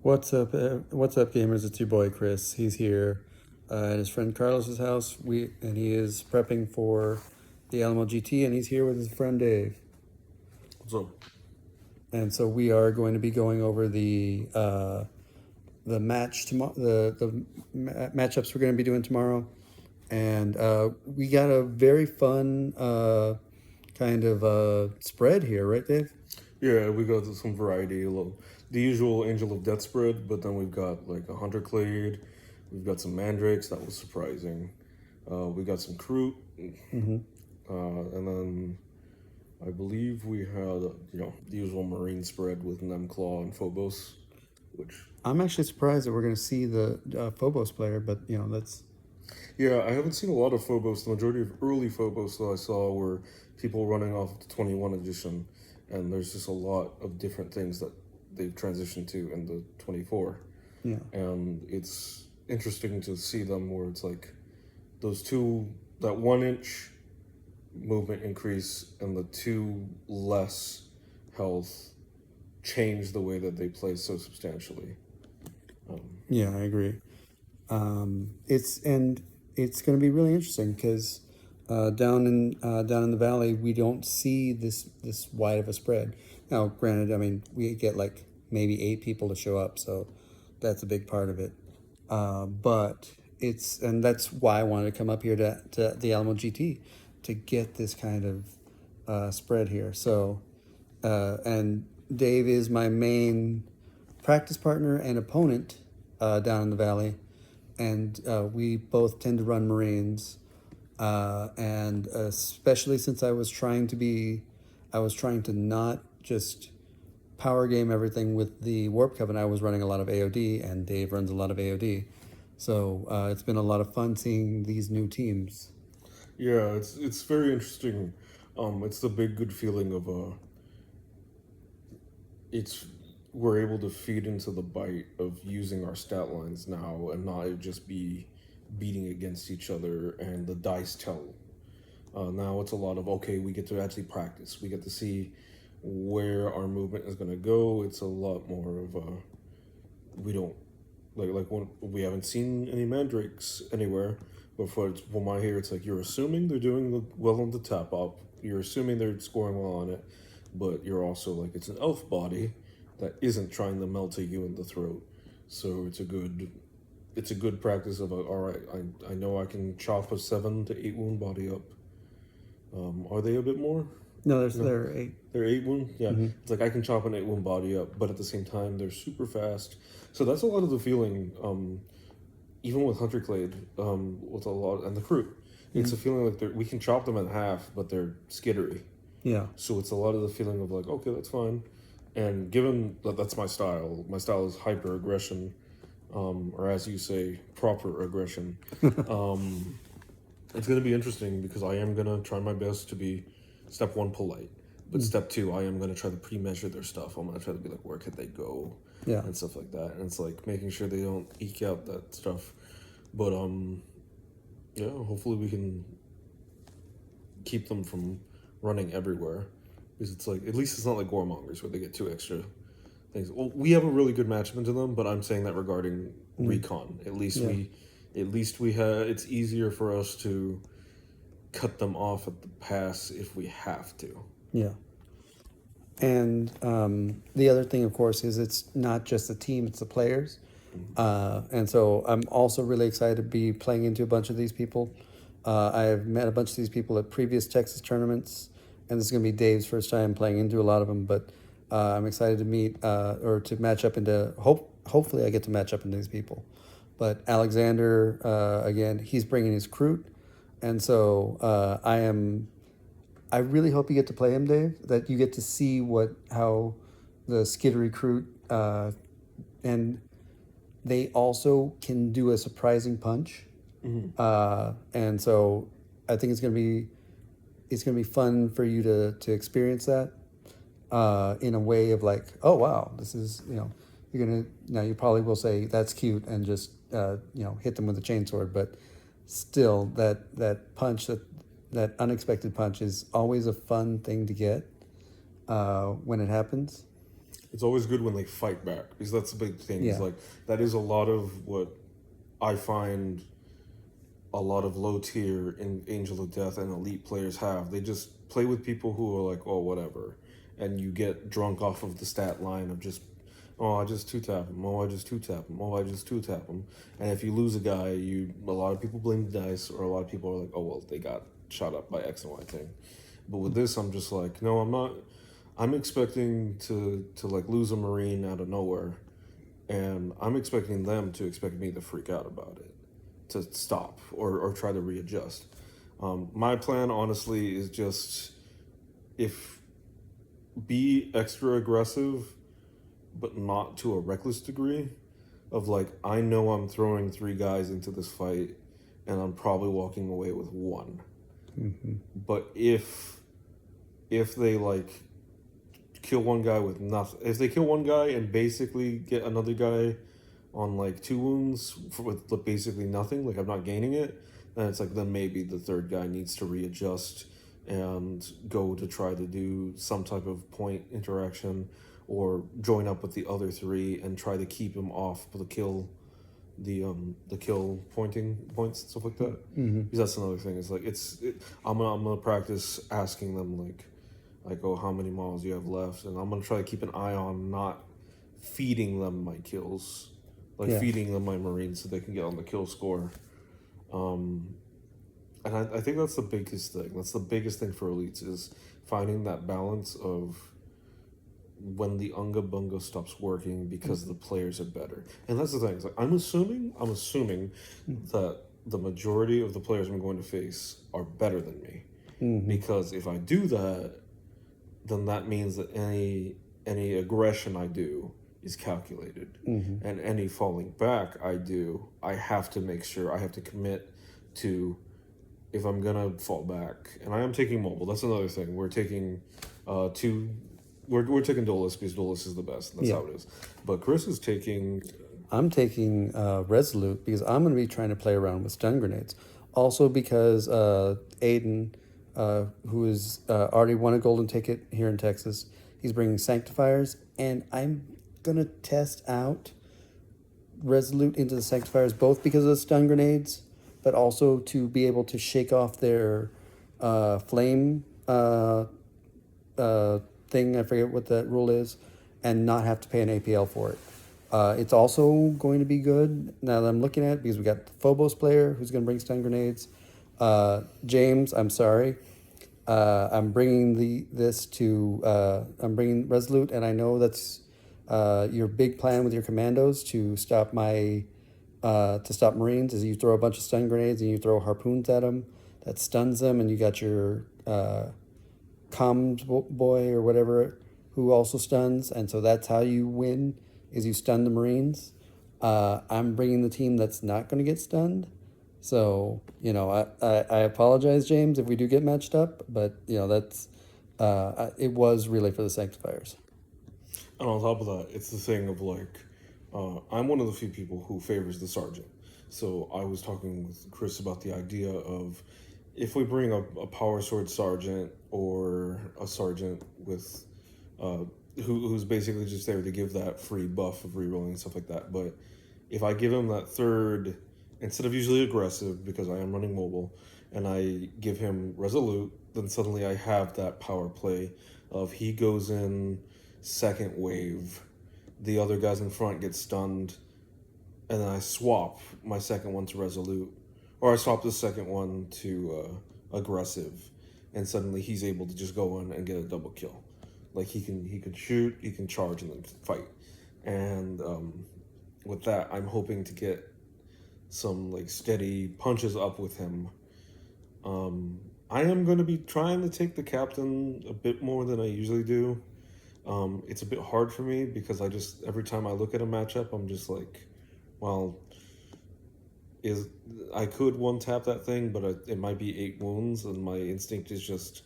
What's up, gamers? It's your boy Chris. He's here at his friend Carlos's house. He is prepping for the Alamo GT, and he's here with his friend Dave. What's up? And so we are going to be going over the match tomorrow, matchups we're going to be doing tomorrow, and we got a very fun kind of spread here, right, Dave? Yeah, we got some variety. The usual Angel of Death spread, but then we've got like a Hunter Clade. We've got some Mandrakes. That was surprising. We got some Kroot. And then I believe we had, the usual Marine spread with Nemclaw and Phobos, which... I'm actually surprised that we're going to see the Phobos player, but that's... Yeah, I haven't seen a lot of Phobos. The majority of early Phobos that I saw were people running off of the 21 edition, and there's just a lot of different things that they've transitioned to in the 24. Yeah. And it's interesting to see them where it's like that 1 inch movement increase and the 2 less health change the way that they play so substantially. Yeah, I agree. It's going to be really interesting because down in the valley we don't see this wide of a spread. Now, granted, I mean we get like maybe 8 people to show up, so that's a big part of it. But that's why I wanted to come up here to the Alamo GT to get this kind of spread here. So, and Dave is my main practice partner and opponent down in the valley, and we both tend to run Marines, and especially since I was trying to not just power game everything with the Warp Covenant. I was running a lot of AOD, and Dave runs a lot of AOD, so it's been a lot of fun seeing these new teams. Yeah, it's very interesting. It's the big good feeling of we're able to feed into the bite of using our stat lines now and not just be beating against each other and the dice tell. Now it's a lot of, okay, we get to actually practice. We get to see where our movement is going to go. It's a lot more of we don't, like when we haven't seen any Mandrakes anywhere. But for my here, it's like you're assuming they're doing well on the tap up. You're assuming they're scoring well on it, but you're also like, it's an elf body that isn't trying to melt you in the throat. So it's a good practice of all right, I know I can chop a 7 to 8 wound body up. Are they a bit more? No, they're 8. They're 8 wound? Yeah. It's like I can chop an 8 wound body up, but at the same time they're super fast. So that's a lot of the feeling, even with Hunter Clade, with a lot, and the Kroot. It's a feeling like we can chop them in half, but they're skittery. Yeah. So it's a lot of the feeling of like, okay, that's fine. And given that that's my style is hyper aggression, or as you say, proper aggression. It's going to be interesting because I am going to try my best to be step 1 polite, but step 2 I am going to try to pre-measure their stuff. I'm going to try to be like, where could they go, and stuff like that. And it's like making sure they don't eke out that stuff. But yeah, hopefully we can keep them from running everywhere. Because it's like, at least it's not like Warmongers where they get 2 extra things. Well, we have a really good matchup into them, but I'm saying that regarding recon. At least we have. It's easier for us to cut them off at the pass if we have to. Yeah. And the other thing, of course, is it's not just the team; it's the players. And so I'm also really excited to be playing into a bunch of these people. I have met a bunch of these people at previous Texas tournaments, and this is going to be Dave's first time playing into a lot of them, but I'm excited to meet or to match up into, hopefully I get to match up into these people. But Alexander, again, he's bringing his Kroot, and so I really hope you get to play him, Dave, that you get to see how the skittery Kroot, and they also can do a surprising punch. And so I think it's gonna be fun for you to experience that in a way of like, oh wow, this is, you probably will say that's cute and just hit them with a chainsword, but still that punch, that unexpected punch is always a fun thing to get when it happens. It's always good when they fight back, because that's the big thing. Is Yeah. like that is a lot of what I find a lot of low tier in Angel of Death and elite players have. They just play with people who are like, oh, whatever, and you get drunk off of the stat line of just, oh, I just two tap him, oh, I just two tap him, oh, I just two tap him, and if you lose a guy, a lot of people blame the dice, or a lot of people are like, oh, well, they got shot up by X and Y thing. But with this, I'm just like, no, I'm not. I'm expecting to like lose a Marine out of nowhere, and I'm expecting them to expect me to freak out about it, to stop or try to readjust. My plan, honestly, is just if be extra aggressive, but not to a reckless degree. Of like, I know I'm throwing 3 guys into this fight, and I'm probably walking away with 1. Mm-hmm. But if they like kill one guy with nothing, if they kill one guy and basically get another guy on like 2 wounds with basically nothing, like I'm not gaining it, then it's like, then maybe the 3rd guy needs to readjust and go to try to do some type of point interaction, or join up with the other 3 and try to keep him off the kill, the kill pointing points and stuff like that. Mm-hmm. Because that's another thing. It's like I'm gonna practice asking them like, oh, how many models do you have left, and I'm gonna try to keep an eye on not feeding them my kills, like Yeah. feeding them my Marines so they can get on the kill score. And I think that's the biggest thing. That's the biggest thing for elites, is finding that balance of when the unga bunga stops working because the players are better. And that's the thing. It's like, I'm assuming that the majority of the players I'm going to face are better than me. Mm-hmm. Because if I do that, then that means that any aggression I do is calculated. Mm-hmm. And any falling back I do, I have to make sure, I have to commit to, if I'm gonna fall back, and I am taking mobile. That's another thing. We're taking we're taking Dolus, because Dolus is the best. That's Yeah. how it is. But Chris is taking. I'm taking Resolute because I'm going to be trying to play around with stun grenades. Also because Aiden, who has already won a golden ticket here in Texas, he's bringing Sanctifiers, and I'm going to test out Resolute into the Sanctifiers, both because of the stun grenades, but also to be able to shake off their flame thing. I forget what that rule is, and not have to pay an APL for it. It's also going to be good now that I'm looking at it, because we got the Phobos player who's going to bring stun grenades. James, I'm sorry. I'm bringing I'm bringing Resolute, and I know that's your big plan with your commandos to stop Marines, is you throw a bunch of stun grenades and you throw harpoons at them that stuns them, and you got your comms boy or whatever who also stuns, and so that's how you win, is you stun the Marines. I'm bringing the team that's not going to get stunned, so I apologize, James, if we do get matched up, but that's it was really for the Sanctifiers. And on top of that, it's the thing of like, I'm one of the few people who favors the sergeant. So I was talking with Chris about the idea of, if we bring a power sword sergeant, or a sergeant with who's basically just there to give that free buff of rerolling and stuff like that. But if I give him that 3rd, instead of usually aggressive, because I am running mobile, and I give him Resolute, then suddenly I have that power play of, he goes in 2nd wave, the other guys in front get stunned, and then I swap my 2nd one to Resolute, or I swap the 2nd one to aggressive, and suddenly he's able to just go in and get a double kill. Like, he can shoot, he can charge, and then fight. And with that, I'm hoping to get some like steady punches up with him. I am going to be trying to take the captain a bit more than I usually do. It's a bit hard for me, because every time I look at a matchup, I'm just like, well, I could 1-tap that thing, but it might be 8 wounds, and my instinct is just,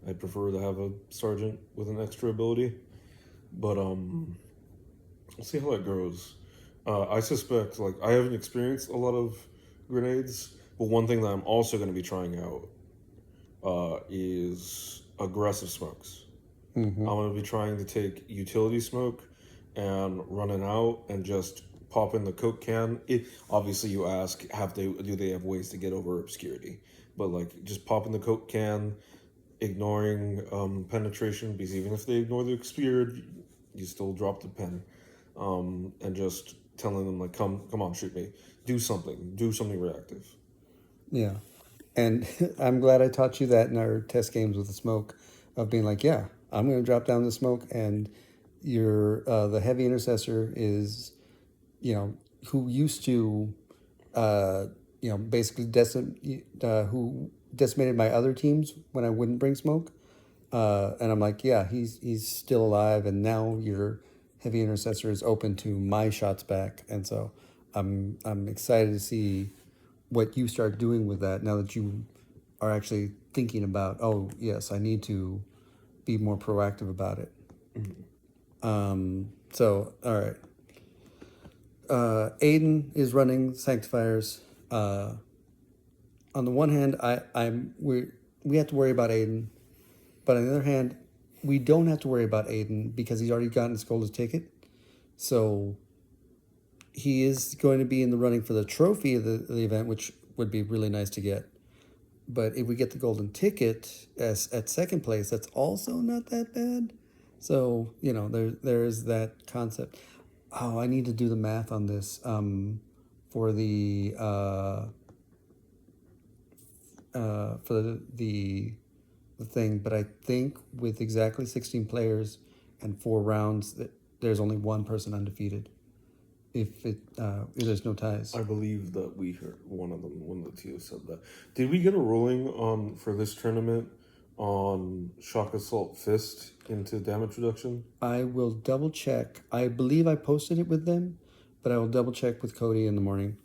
I prefer to have a sergeant with an extra ability. But we'll see how that goes. I suspect, like, I haven't experienced a lot of grenades, but one thing that I'm also going to be trying out is aggressive smokes. Mm-hmm. I'm going to be trying to take utility smoke, and running out and just popping the Coke can. It obviously you ask, do they have ways to get over obscurity? But like just popping the Coke can, ignoring penetration, because even if they ignore the obscured, you still drop the pen, and just telling them like, come on, shoot me, do something reactive. Yeah. And I'm glad I taught you that in our test games with the smoke, of being like, yeah, I'm going to drop down the smoke, and the heavy intercessor is, who used to, uh, basically who decimated my other teams when I wouldn't bring smoke. And I'm like, yeah, he's still alive, and now your heavy intercessor is open to my shots back, and so I'm excited to see what you start doing with that now that you are actually thinking about, oh yes, I need to be more proactive about it. So all right, Aiden is running Sanctifiers. On the one hand, we have to worry about Aiden, but on the other hand, we don't have to worry about Aiden because he's already gotten his golden ticket. So he is going to be in the running for the trophy of the event, which would be really nice to get. But if we get the golden ticket at second place, that's also not that bad. So there's that concept. Oh, I need to do the math on this for the thing. But I think with exactly 16 players and 4 rounds, that there's only one person undefeated. If there's no ties. I believe that we heard one of the two said that. Did we get a ruling on for this tournament on shock assault fist into damage reduction? I will double check. I believe I posted it with them, but I will double check with Cody in the morning.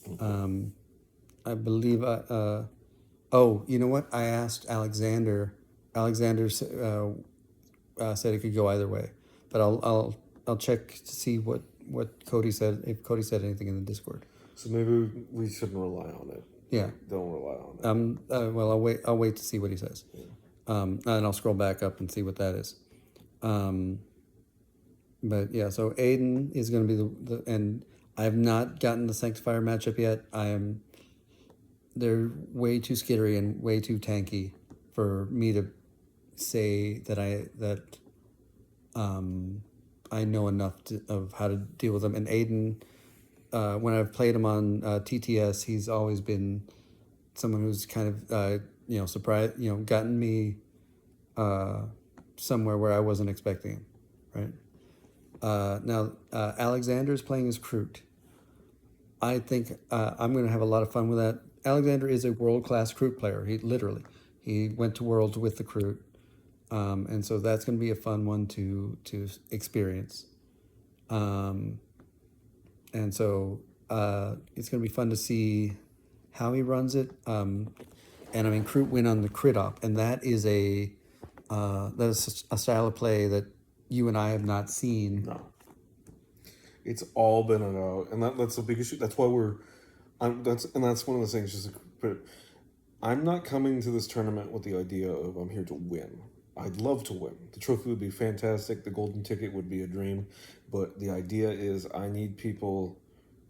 Okay. I believe oh, you know what? I asked Alexander. Alexander said it could go either way, but I'll check to see what Cody said, if Cody said anything in the Discord. So maybe we shouldn't rely on it. Yeah. Don't rely on it. Well, I'll wait to see what he says. Yeah. And I'll scroll back up and see what that is. But yeah, so Aiden is going to be and I have not gotten the Sanctifier matchup yet. They're way too skittery and way too tanky for me to say that I know enough of how to deal with them. And Aiden, when I've played him on TTS, he's always been someone who's kind of surprised, gotten me somewhere where I wasn't expecting him, right? Now Alexander's playing as Kroot. I think I'm going to have a lot of fun with that. Alexander is a world-class Kroot player. He went to Worlds with the Kroot. And so that's going to be a fun one to experience. And so it's going to be fun to see how he runs it. And I mean, Kroot went on the crit op, and that is a style of play that you and I have not seen. No. It's all been about, and that's a big issue. That's why that's one of the things. But I'm not coming to this tournament with the idea of I'm here to win. I'd love to win. The trophy would be fantastic. The golden ticket would be a dream. But the idea is I need people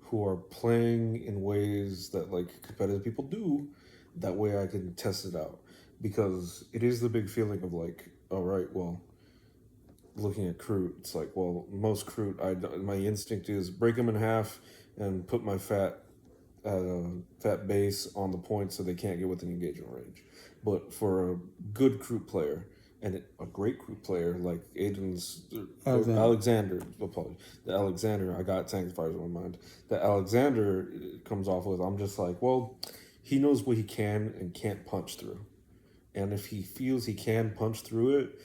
who are playing in ways that like competitive people do. That way I can test it out. Because it is the big feeling of like, all right, well, looking at Kroot, it's like, well, most Kroot, my instinct is break them in half and put my fat base on the point so they can't get within engagement range. But for a good Kroot player, and a great Kroot player like Aiden's Alexander, I got Sanctifiers in my mind. That Alexander comes off with, I'm just like, well, he knows what he can and can't punch through. And if he feels he can punch through it,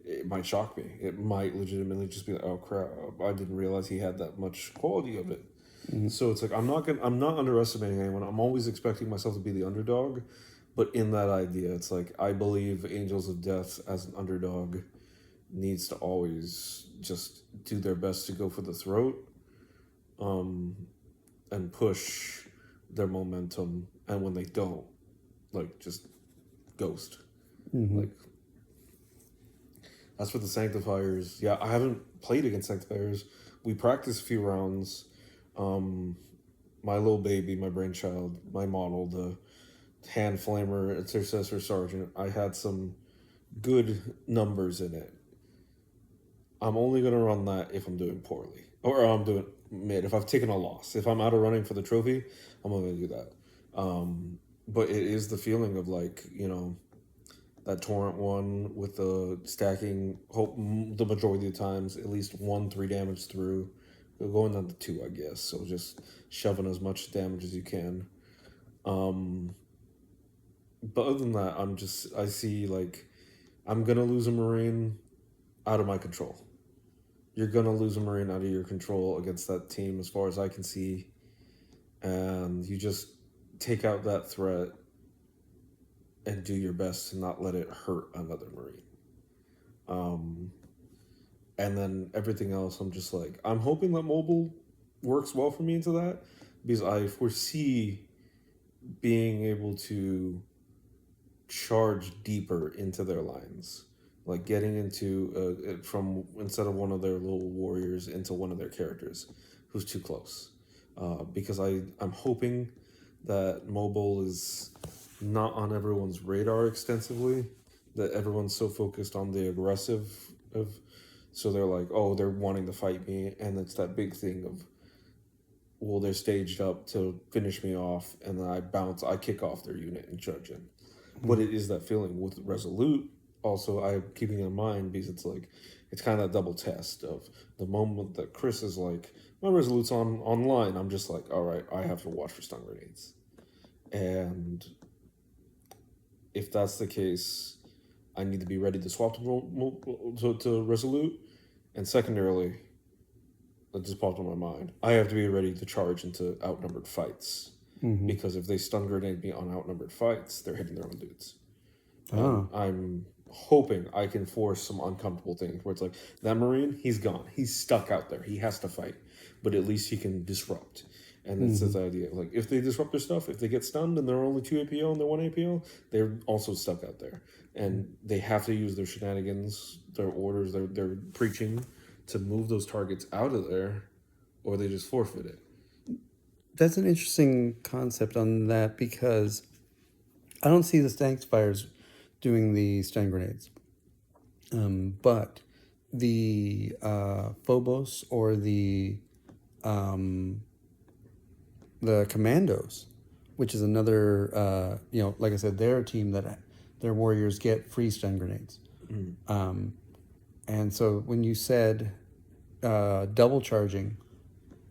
it might shock me. It might legitimately just be like, oh crap, I didn't realize he had that much quality of it. Mm-hmm. So it's like I'm not underestimating anyone. I'm always expecting myself to be the underdog. But in that idea, it's like I believe Angels of Death as an underdog needs to always just do their best to go for the throat, and push their momentum. And when they don't, like just ghost. Mm-hmm. Like as for the Sanctifiers, yeah, I haven't played against Sanctifiers. we practiced a few rounds. My little baby, my brainchild, my model, the hand flamer intercessor sergeant, I had some good numbers in it. I'm only gonna run that if I'm doing poorly, or I'm doing mid. If I've taken a loss, if I'm out of running for the trophy, I'm only gonna do that. But it is the feeling of like, you know, that torrent one with the stacking. Hope the majority of the times at least 1-3 damage through. We're going down to 2, I guess. So just shoving as much damage as you can. But other than that, I see like I'm gonna lose a Marine out of my control. You're gonna lose a Marine out of your control against that team, as far as I can see, and you just take out that threat and do your best to not let it hurt another Marine. And then everything else, I'm just like, I'm hoping that mobile works well for me into that, because I foresee being able to charge deeper into their lines, like getting into from instead of one of their little warriors into one of their characters who's too close, because I'm hoping that mobile is not on everyone's radar extensively, that everyone's so focused on the aggressive of, so they're like, oh, they're wanting to fight me, and it's that big thing of, well, they're staged up to finish me off, and then I kick off their unit and charge in. But it is that feeling with Resolute. Also, I'm keeping in mind, because it's like, it's kind of that double test of the moment that Chris is like, my Resolute's online. I'm just like, all right, I have to watch for stun grenades. And if that's the case, I need to be ready to swap to Resolute. And secondarily, that just popped in my mind, I have to be ready to charge into outnumbered fights. Because if they stun grenade me on outnumbered fights, they're hitting their own dudes. I'm hoping I can force some uncomfortable things where it's like, that Marine, he's gone. He's stuck out there. He has to fight. But at least he can disrupt. And it's this idea. Like, if they disrupt their stuff, if they get stunned and they're only 2 APO and they're 1 APO, they're also stuck out there. And they have to use their shenanigans, their orders, their preaching to move those targets out of there, or they just forfeit it. That's an interesting concept on that, because I don't see the Stankfires doing the stun grenades. But the Phobos or the Commandos, which is another, like I said, they're a team that their warriors get free stun grenades. And so when you said double charging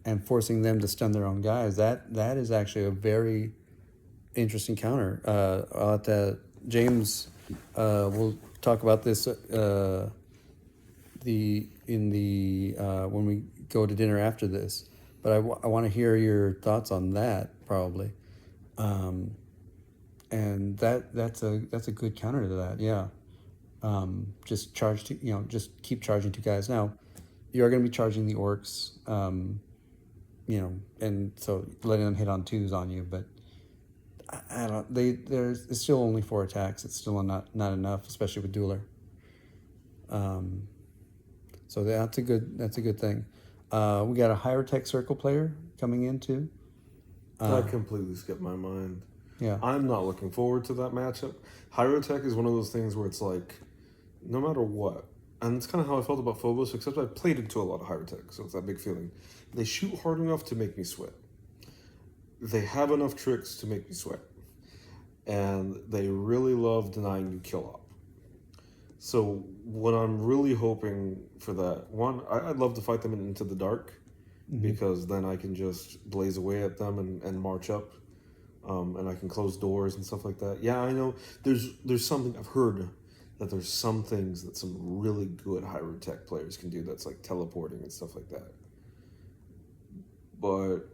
and forcing them to stun their own guys, that is actually a very interesting counter. I'll have to, James, we'll talk about this when we go to dinner after this. But I want to hear your thoughts on that, probably. And that's a good counter to that, yeah. Just just keep charging 2 guys. Now, you are going to be charging the orcs, and so letting them hit on 2s on you, but I don't. It's still only 4 attacks. It's still not enough, especially with Dueler. So that's a good thing. We got a higher tech circle player coming in too. That completely skipped my mind. Yeah, I'm not looking forward to that matchup. Hyrotech is one of those things where it's like, no matter what, and it's kind of how I felt about Phobos, except I played into a lot of Hyrotech, so it's that big feeling. They shoot hard enough to make me sweat. They have enough tricks to make me sweat. And they really love denying you kill op. So what I'm really hoping for that, one, I'd love to fight them into the dark, because then I can just blaze away at them and march up, and I can close doors and stuff like that. Yeah, I know there's something I've heard that there's some things that some really good high-tech players can do that's like teleporting and stuff like that. But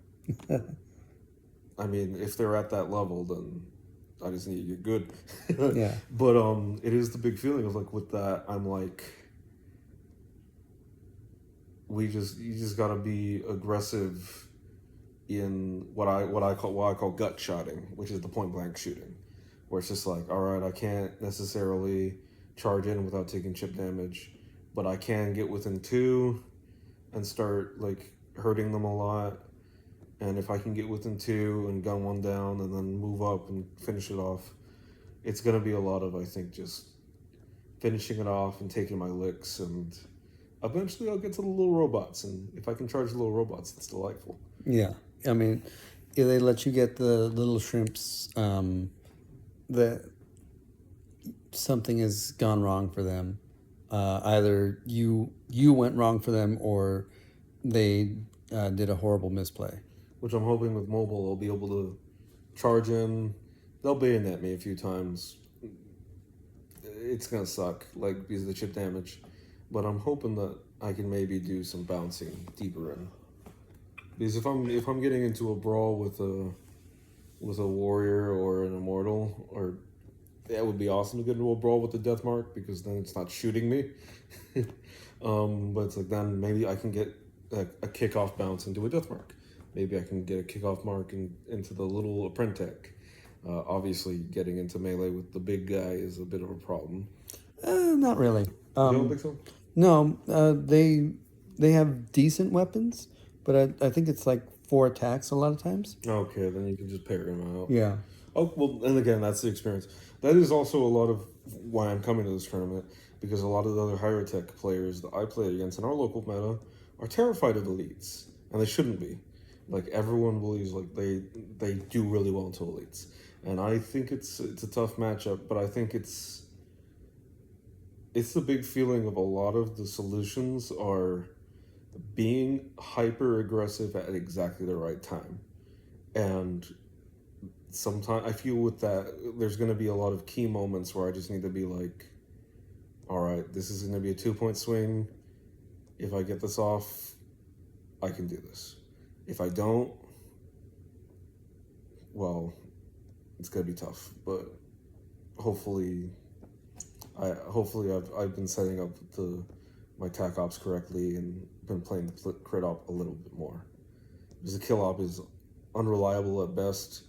I mean, if they're at that level, then I just need to get good. yeah. But it is the big feeling of like, with that, I'm like, you just gotta be aggressive in what I call gut shotting, which is the point blank shooting, where it's just like, all right, I can't necessarily charge in without taking chip damage, but I can get within 2, and start like hurting them a lot. And if I can get within 2 and gun one down and then move up and finish it off, it's gonna be a lot of, I think, just finishing it off and taking my licks, and eventually I'll get to the little robots. And if I can charge the little robots, it's delightful. Yeah, I mean, if they let you get the little shrimps, that something has gone wrong for them. Either you went wrong for them, or they did a horrible misplay. Which I'm hoping with mobile I'll be able to charge in. They'll bayonet me a few times. It's gonna suck, like, because of the chip damage. But I'm hoping that I can maybe do some bouncing deeper in. Because if I'm getting into a brawl with a warrior or an immortal, or that would be awesome to get into a brawl with the death mark, because then it's not shooting me. But it's like, then maybe I can get a kickoff bounce into a death mark. Maybe I can get a kickoff mark into the little Apprentech. Obviously, getting into melee with the big guy is a bit of a problem. Not really. You don't think so? No, they have decent weapons, but I think it's like 4 attacks a lot of times. Okay, then you can just parry him out. Yeah. Oh, well, and again, that's the experience. That is also a lot of why I'm coming to this tournament, because a lot of the other higher tech players that I play against in our local meta are terrified of elites, and they shouldn't be. Like, everyone believes like they do really well until elites, and I think it's a tough matchup, but I think it's the big feeling of a lot of the solutions are being hyper aggressive at exactly the right time, and sometimes I feel with that there's going to be a lot of key moments where I just need to be like, all right, this is going to be a 2-point swing. If I get this off, I can do this. If I don't, well, it's going to be tough. But hopefully I've been setting up my tac ops correctly and been playing the crit op a little bit more. Because the kill op is unreliable at best,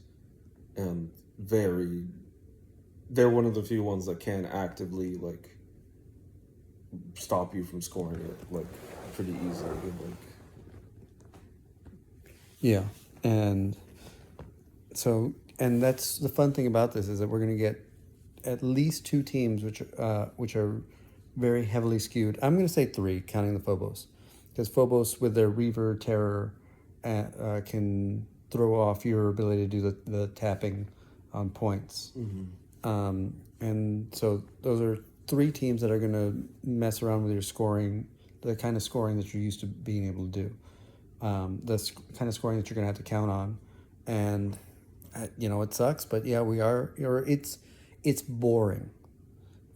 and they're one of the few ones that can actively like stop you from scoring it like pretty easily. Like, Yeah, and that's the fun thing about this, is that we're going to get at least 2 teams which are very heavily skewed. I'm going to say 3, counting the Phobos, because Phobos with their Reaver Terror can throw off your ability to do the tapping on points. And so those are 3 teams that are going to mess around with your scoring, the kind of scoring that you're used to being able to do. The kind of scoring that you're going to have to count on. And, it sucks, but yeah, it's boring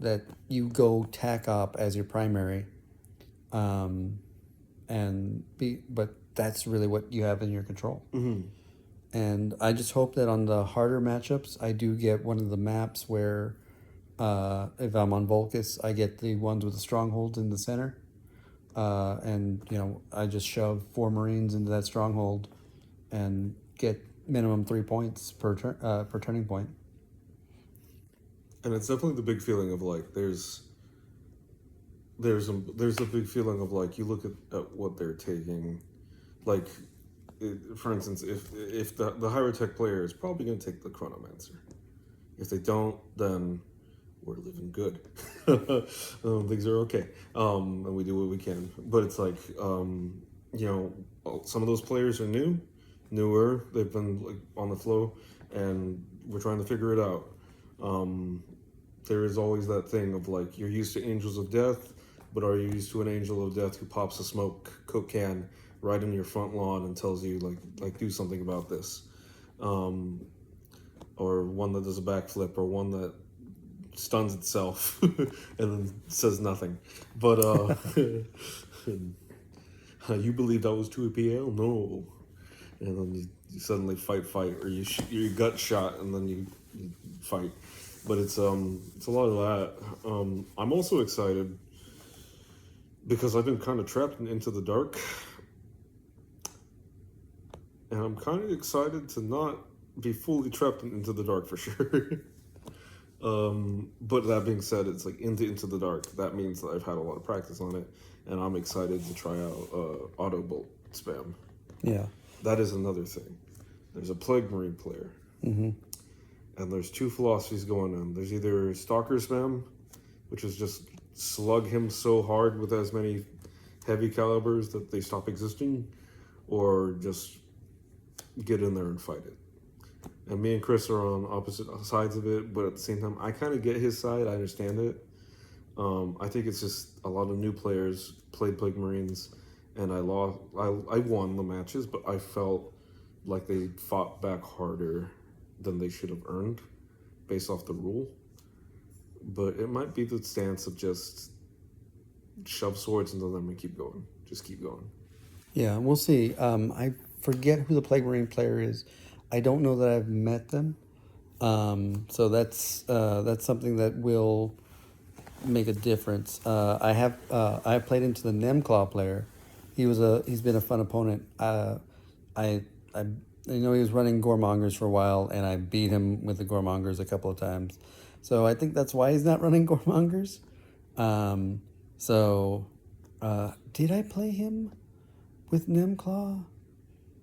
that you go tac op as your primary, but that's really what you have in your control. And I just hope that on the harder matchups, I do get one of the maps where, if I'm on Volcus, I get the ones with the strongholds in the center. And I just shove 4 Marines into that stronghold and get minimum 3 points per turning point. and it's definitely the big feeling of like there's a big feeling of like, you look at what they're taking, like for instance, if the higher tech player is probably going to take the Chronomancer. If they don't, then we're living good. Things are okay, and we do what we can. But it's like, some of those players are newer. They've been like on the flow, and we're trying to figure it out. There is always that thing of like, you're used to Angels of Death, but are you used to an Angel of Death who pops a smoke coke can right in your front lawn and tells you like do something about this, or one that does a backflip, or one that stuns itself and then says nothing. But you believe that was 2 PL? No. And then you suddenly fight, or you gut shot and then you fight. But it's a lot of that. I'm also excited because I've been kind of trapped into the dark, and I'm kind of excited to not be fully trapped into the dark for sure. But that being said, it's like into the dark. That means that I've had a lot of practice on it, and I'm excited to try out auto bolt spam. Yeah. That is another thing. There's a Plague Marine player, and there's two philosophies going on. There's either Stalker spam, which is just slug him so hard with as many heavy calibers that they stop existing, or just get in there and fight it. And me and Chris are on opposite sides of it, but at the same time, I kind of get his side. I understand it. I think it's just a lot of new players played Plague Marines, and I lost. I won the matches, but I felt like they fought back harder than they should have earned, based off the rule. But it might be the stance of just shove swords into them and keep going. Just keep going. Yeah, we'll see. I forget who the Plague Marine player is. I don't know that I've met them. So that's something that will make a difference. I have played into the Nemclaw player. He's been a fun opponent. I know he was running Goremongers for a while, and I beat him with the Goremongers a couple of times. So I think that's why he's not running Goremongers. Um, so did I play him with Nemclaw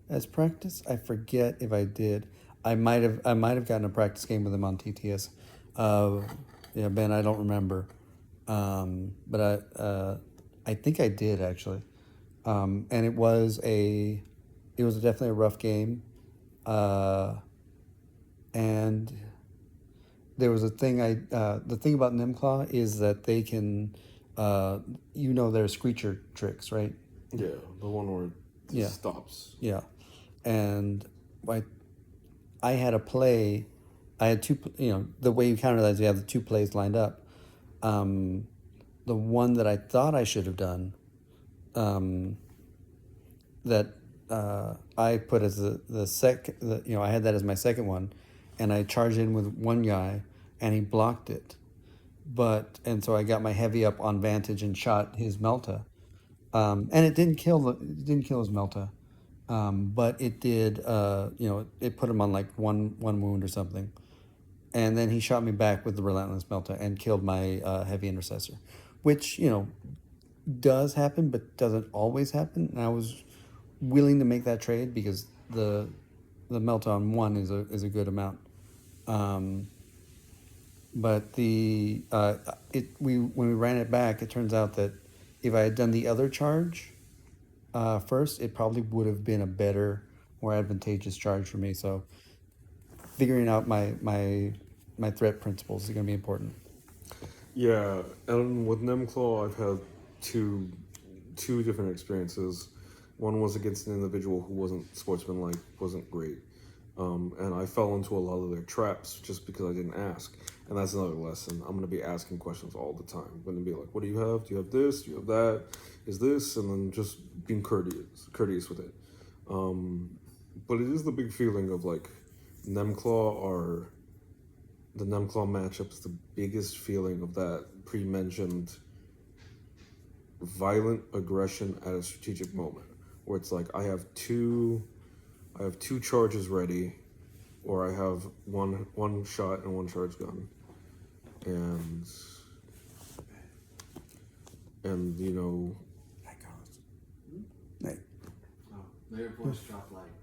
as practice? I forget if I did. I might have gotten a practice game with him on TTS. Yeah, Ben, I don't remember. But I think I did actually. And it was definitely a rough game. And there was a thing the thing about Nimclaw is that they can, their screecher tricks, right? Yeah, the one where it Yeah. stops. Yeah. And I had a play, I had two, the way you counter that is you have the two plays lined up. The one that I thought I should have done, that I put as I had that as my second one, and I charged in with one guy, and he blocked it. And so I got my heavy up on Vantage and shot his Melta. And it didn't kill his Melta. But it did, it put him on like one wound or something. And then he shot me back with the Relentless Melta and killed my heavy intercessor, which, does happen, but doesn't always happen. And I was willing to make that trade because the Melta on one is a good amount. But when we ran it back, it turns out that if I had done the other charge first, it probably would have been a better, more advantageous charge for me. So figuring out my threat principles is going to be important. Yeah, and with Nemclaw, I've had two different experiences. One was against an individual who wasn't sportsmanlike, wasn't great, and I fell into a lot of their traps just because I didn't ask. And that's another lesson. I'm going to be asking questions all the time. I'm going to be like, "What do you have? Do you have this? Do you have that? Is this?" And then just being courteous with it. But it is the big feeling of like Nemclaw the Nemclaw matchup is the biggest feeling of that pre-mentioned violent aggression at a strategic moment, where it's like I have two charges ready, or I have one shot and one charge gun, and Hey. Their voice dropped like.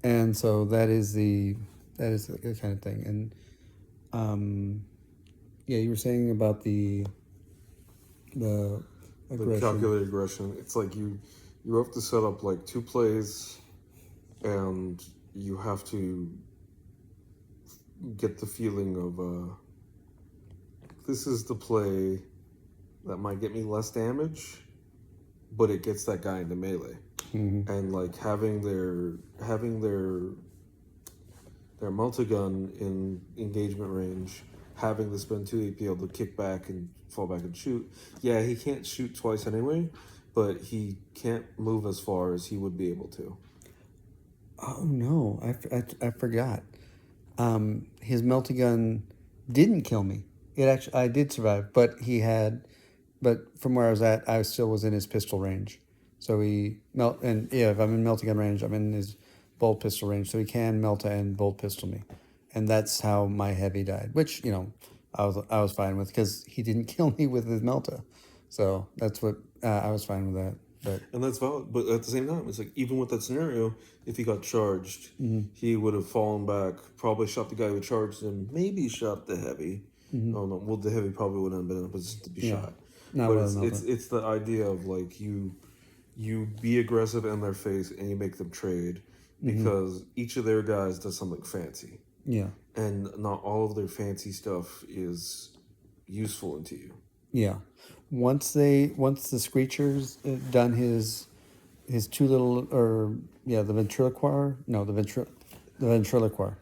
And so that is the kind of thing. And yeah, you were saying about the aggression. the calculated aggression. It's like you have to set up like two plays, and you have to get the feeling of this is the play that might get me less damage, but it gets that guy into melee. Mm-hmm. And like having their multi-gun in engagement range, having to spend 2 AP able to kick back and fall back and shoot. Yeah, he can't shoot twice anyway, but he can't move as far as he would be able to. Oh no, I forgot. His melty-gun didn't kill me. I did survive, but from where I was at, I still was in his pistol range. So if I'm in melty-gun range, I'm in his bolt pistol range, so he can melta and bolt pistol me. and that's how my heavy died. Which I was fine with because he didn't kill me with his Melta, so that's what I was fine with that. But And that's valid. But at the same time, it's like, even with that scenario, if he got charged, he would have fallen back, probably shot the guy who charged him, maybe shot the heavy. Oh no, well, the heavy probably wouldn't have been in a position to be yeah, shot. not But with a Melta. it's the idea of like you be aggressive in their face and you make them trade because each of their guys does something fancy, Yeah, and not all of their fancy stuff is useful into you. yeah. Once the Screecher's done his two little the ventriloquar the ventriloquar.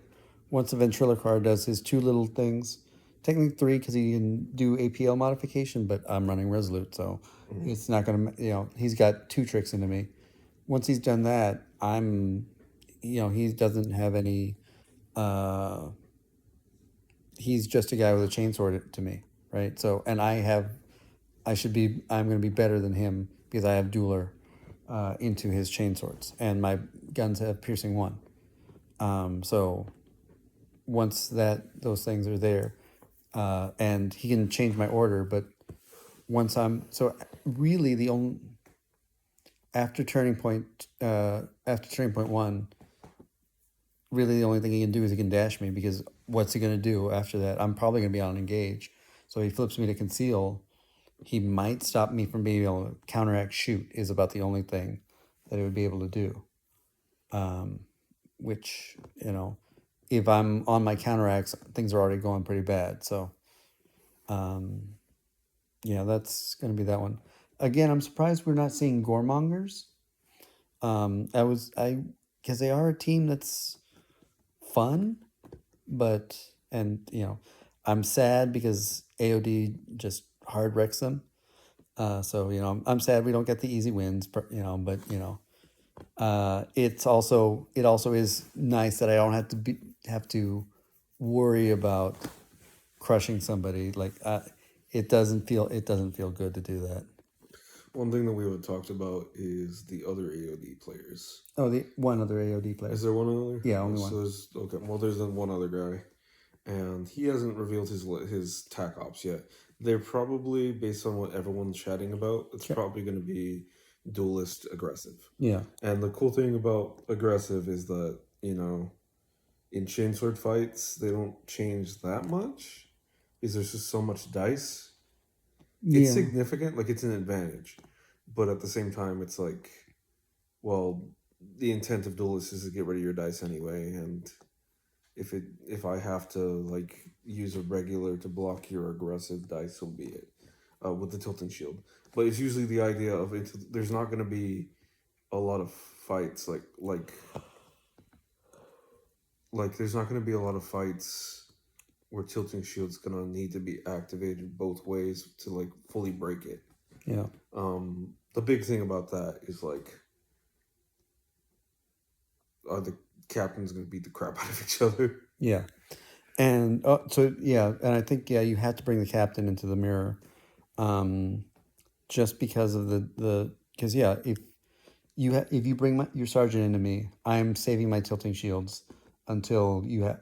Once the ventriloquar does his two little things, technically three because he can do APL modification, but I'm running Resolute, so it's not gonna he's got two tricks into me. Once he's done that, he doesn't have any. He's just a guy with a chainsword to me, right? So, and I'm going to be better than him because I have dueler into his chainswords, and my guns have piercing 1. So once those things are there, and he can change my order, but once really the only after turning point 1, really the only thing he can do is he can dash me, because what's he going to do after that? I'm probably going to be on engage. So he flips me to conceal. He might stop me from being able to counteract shoot is about the only thing that he would be able to do. Which, if I'm on my counteracts, things are already going pretty bad. So, that's going to be that one. Again, I'm surprised we're not seeing Goremongers. Because they are a team that's fun, but I'm sad because AOD just hard wrecks them. So I'm sad we don't get the easy wins, but it also is nice that I don't have to worry about crushing somebody. Like it doesn't feel good to do that. One thing that we would talked about is the other AOD players. Oh, the one other AOD player. Is there one other? Yeah, only one. So there's one other guy, and he hasn't revealed his tac ops yet. They're probably, based on what everyone's chatting about, it's probably going to be duelist aggressive. Yeah. And the cool thing about aggressive is that, in chainsword fights, they don't change that much because there's just so much dice. It's significant, like it's an advantage, but at the same time, it's like, well, the intent of duelist is to get rid of your dice anyway, and if I have to like use a regular to block your aggressive dice, so be it. With the tilting shield, but it's usually the idea of there's not going to be a lot of fights like there's not going to be a lot of fights where tilting shield's going to need to be activated both ways to like fully break it. Yeah. The big thing about that is like, are the captains going to beat the crap out of each other? Yeah. And and I think you have to bring the captain into the mirror, just because of if you bring your sergeant into me, I'm saving my tilting shields until your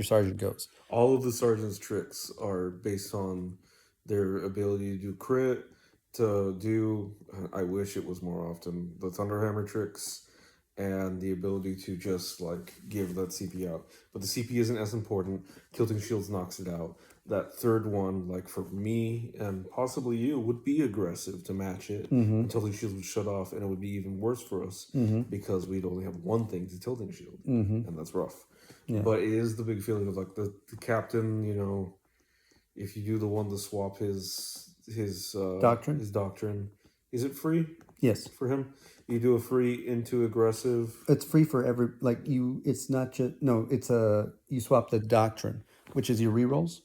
sergeant goes. All of the sergeant's tricks are based on their ability to do crit, to do, I wish it was more often, the Thunderhammer tricks, and the ability to just like give that CP out. But the CP isn't as important. Tilting Shields knocks it out. That third one, like for me and possibly you, would be aggressive to match it. And Tilting Shields would shut off, and it would be even worse for us because we'd only have one thing to Tilting Shield, and that's rough. Yeah. But it is the big feeling of like the captain, if you do the one to swap his doctrine, is it free? Yes. For him? You do a free into aggressive. It's free for every it's not just you swap the doctrine, which is your rerolls.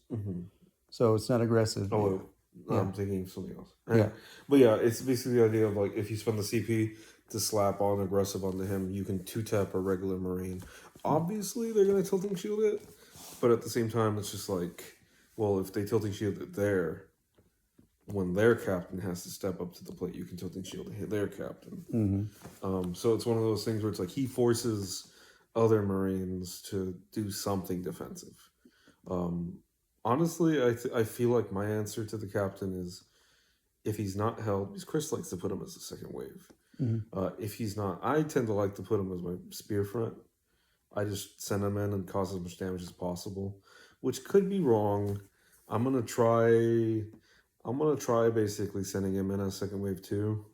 So it's not aggressive. Oh, I'm thinking of something else. Yeah. But yeah, it's basically the idea of like if you spend the CP to slap on aggressive onto him, you can 2-tap a regular Marine. Obviously they're gonna tilting shield it, but at the same time it's just like, well, if they tilting shield it there, when their captain has to step up to the plate, you can tilting shield hit their captain. So it's one of those things where it's like he forces other Marines to do something defensive. Honestly, I feel like my answer to the captain is, if he's not held, because Chris likes to put him as a second wave. If he's not, I tend to like to put him as my spear front. I just send him in and cause as much damage as possible, which could be wrong. I'm gonna try basically sending him in as second wave too.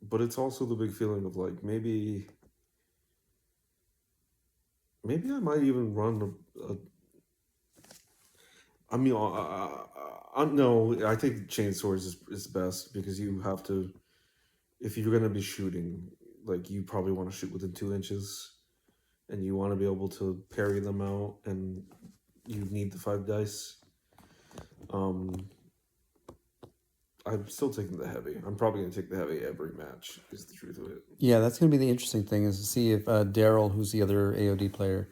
But it's also the big feeling of like maybe I might even run I mean, no, I think chainswords is best, because you have to, if you're gonna be shooting, like, you probably want to shoot within 2 inches, and you want to be able to parry them out, and you need the 5 dice. I'm still taking the heavy. I'm probably gonna take the heavy every match, is the truth of it. Yeah, that's going to be the interesting thing, is to see if Daryl, who's the other AOD player,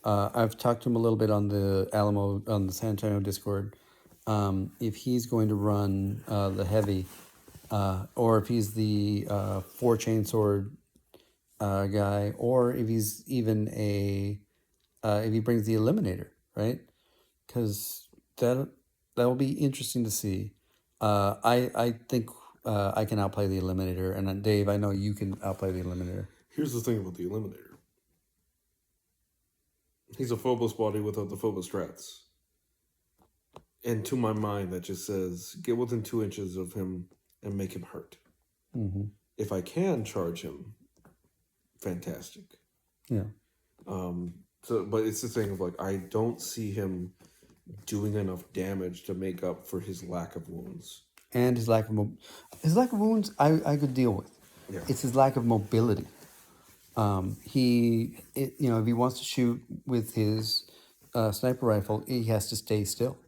I've talked to him a little bit on the Alamo, on the San Antonio Discord, if he's going to run the heavy, or if he's the 4 chainsword guy, or if he's even if he brings the eliminator, right? Because that will be interesting to see. I think I can outplay the eliminator, and Dave, I know you can outplay the eliminator. Here's the thing about the eliminator. He's a Phobos body without the Phobos strats. And to my mind, that just says, get within 2 inches of him and make him hurt. If I can charge him, fantastic. Yeah. But it's the thing of like, I don't see him doing enough damage to make up for his lack of wounds. And his lack of wounds, I could deal with. Yeah. It's his lack of mobility. If he wants to shoot with his sniper rifle, he has to stay still,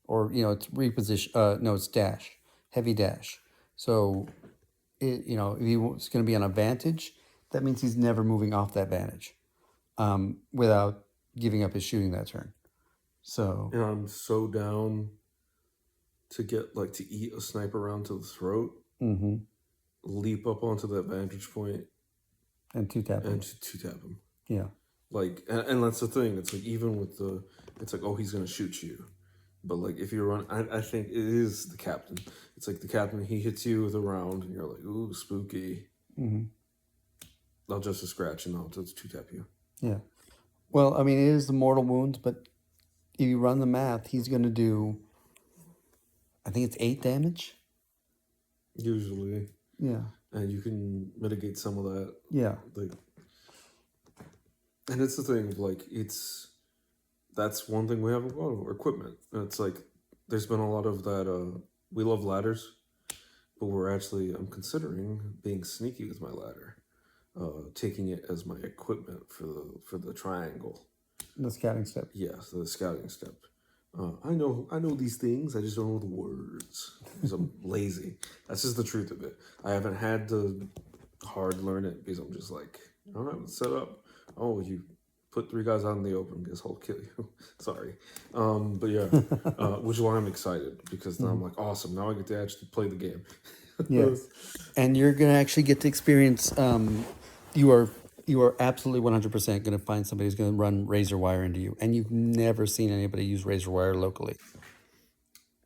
or it's reposition. No, it's dash, heavy dash. So, if he's going to be on a vantage, that means he's never moving off that vantage, without giving up his shooting that turn. So, And I'm so down to get to eat a sniper round to the throat, leap up onto that vantage point, and two-tap him. and two-tap him. Yeah. And that's the thing. It's like, even with it's like, oh, he's gonna shoot you, but if you run, I think it is the captain. It's like the captain. He hits you with a round, and you're like, ooh, spooky. I'll just a scratch, and I'll just two-tap you. Yeah. Well, I mean, it is the mortal wounds, but if you run the math, he's going to do, I think it's 8 damage. Usually. Yeah. And you can mitigate some of that. Yeah. And it's the thing, that's one thing we have a lot of equipment. And it's like, there's been a lot of that, we love ladders, but I'm considering being sneaky with my ladder, taking it as my equipment for the triangle. The scouting step. Yes, the scouting step. I know these things. I just don't know the words because I'm lazy. That's just the truth of it. I haven't had to hard learn it because I'm just like, all right, let's set up. Oh, you put 3 guys out in the open. Guess I'll kill you. Sorry. But yeah, which is why I'm excited, because then I'm like, awesome. Now I get to actually play the game. Yes. And you're going to actually get to experience, you are absolutely 100% going to find somebody who's going to run razor wire into you. And you've never seen anybody use razor wire locally.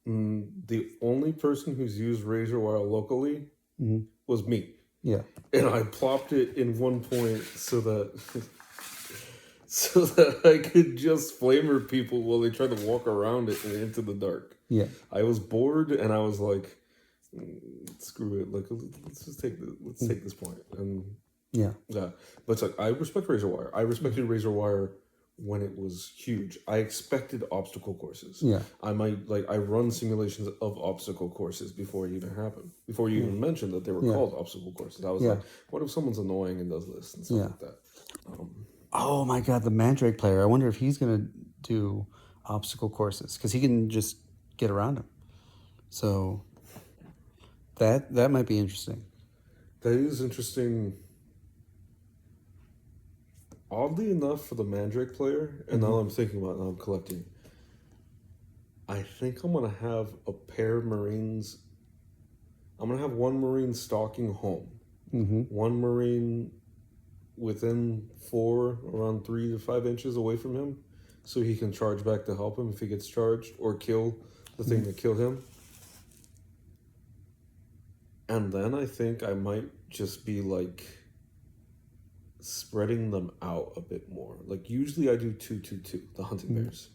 The only person who's used razor wire locally was me. Yeah. And I plopped it in one point so that I could just flamer people while they tried to walk around it and into the dark. Yeah. I was bored, and I was like, screw it. Let's take this point. And yeah. But it's like, I respect razor wire. I respected razor wire when it was huge. I expected obstacle courses. Yeah. I run simulations of obstacle courses before it even happened. Before you even mentioned that they were called obstacle courses. I was like, what if someone's annoying and does this and stuff like that? Oh my God, the Mandrake player. I wonder if he's going to do obstacle courses, because he can just get around them. So that might be interesting. That is interesting. Oddly enough, for the Mandrake player, and now I'm thinking about it, now I'm collecting, I think I'm going to have a pair of Marines. I'm going to have one Marine stalking home. One Marine within 4, around 3 to 5 inches away from him, so he can charge back to help him if he gets charged, or kill the thing that killed him. And then I think I might just be like spreading them out a bit more. Like usually I do 2-2-2, the hunting bears.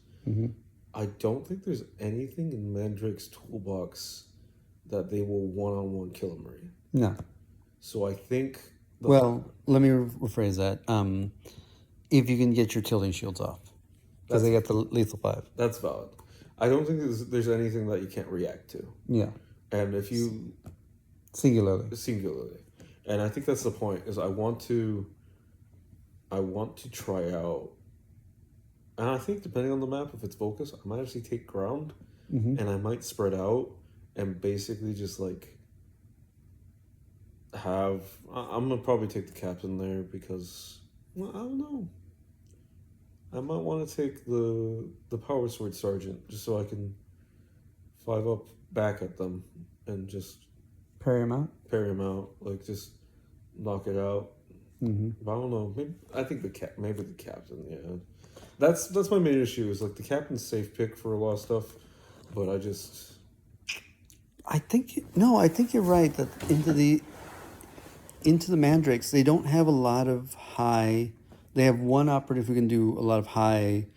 I don't think there's anything in Mandrake's toolbox that they will one-on-one kill a Marine. No. So I think. Well, let me rephrase that. If you can get your tilting shields off, because they got the lethal 5. That's valid. I don't think there's anything that you can't react to. Yeah. And if you Singularly. And I think that's the point, is I want to try out, and I think depending on the map, if it's focus, I might actually take ground, and I might spread out and basically just like I'm gonna probably take the captain there because, well, I don't know, I might want to take the power sword sergeant just so I can 5 up back at them and just Parry him out? parry him out, like just knock it out. But I don't know. Maybe I think maybe the captain. Yeah, that's my main issue. Is like the captain's safe pick for a lot of stuff, but I think you're right that into the mandrakes they don't have a lot of high. They have one operative who can do a lot of high